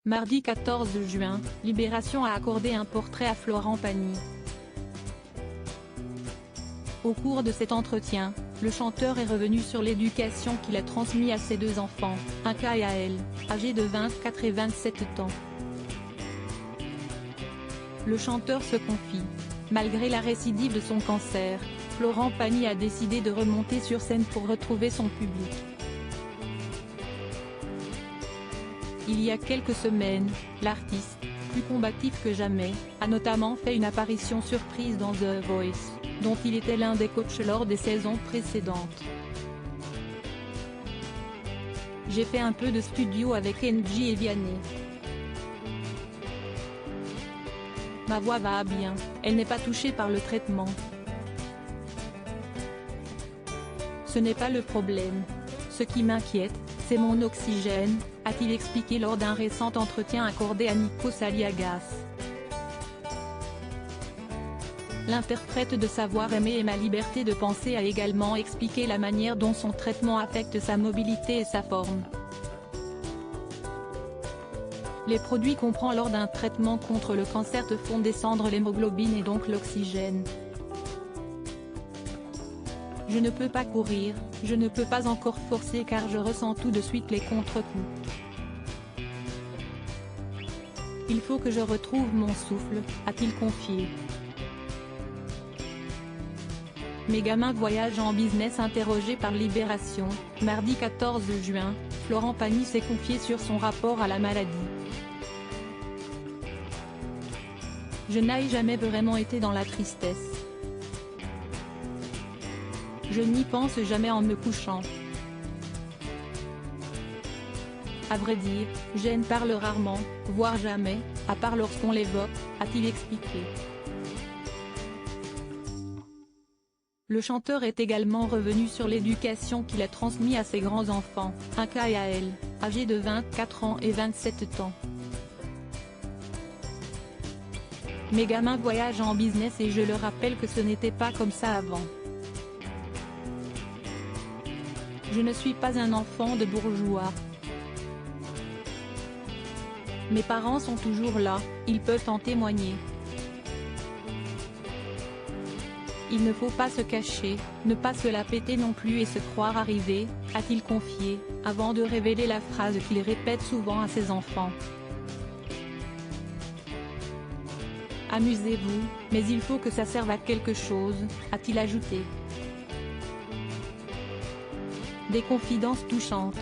Mardi 14 juin, Libération a accordé un portrait à Florent Pagny. Au cours de cet entretien, le chanteur est revenu sur l'éducation qu'il a transmise à ses deux enfants, Inka et Ael, âgés de 24 et 27 ans. Le chanteur se confie. Malgré la récidive de son cancer, Florent Pagny a décidé de remonter sur scène pour retrouver son public. Il y a quelques semaines, l'artiste, plus combatif que jamais, a notamment fait une apparition surprise dans The Voice, dont il était l'un des coachs lors des saisons précédentes. J'ai fait un peu de studio avec Engie et Vianney. Ma voix va bien, elle n'est pas touchée par le traitement. Ce n'est pas le problème. Ce qui m'inquiète, c'est mon oxygène, a-t-il expliqué lors d'un récent entretien accordé à Nikos Aliagas. L'interprète de Savoir-aimer et ma liberté de penser a également expliqué la manière dont son traitement affecte sa mobilité et sa forme. Les produits qu'on prend lors d'un traitement contre le cancer te font descendre l'hémoglobine et donc l'oxygène. Je ne peux pas courir, je ne peux pas encore forcer car je ressens tout de suite les contre-coups. Il faut que je retrouve mon souffle, a-t-il confié. Mes gamins voyagent en business. Interrogé par Libération, mardi 14 juin, Florent Pagny s'est confié sur son rapport à la maladie. Je n'ai jamais vraiment été dans la tristesse. Je n'y pense jamais en me couchant. À vrai dire, j'en parle rarement, voire jamais, à part lorsqu'on l'évoque, a-t-il expliqué. Le chanteur est également revenu sur l'éducation qu'il a transmise à ses grands-enfants, Inka et Ael, âgés de 24 ans et 27 ans. Mes gamins voyagent en business et je leur rappelle que ce n'était pas comme ça avant. Je ne suis pas un enfant de bourgeois. Mes parents sont toujours là, ils peuvent en témoigner. Il ne faut pas se cacher, ne pas se la péter non plus et se croire arrivé, a-t-il confié, avant de révéler la phrase qu'il répète souvent à ses enfants. Amusez-vous, mais il faut que ça serve à quelque chose, a-t-il ajouté. Des confidences touchantes.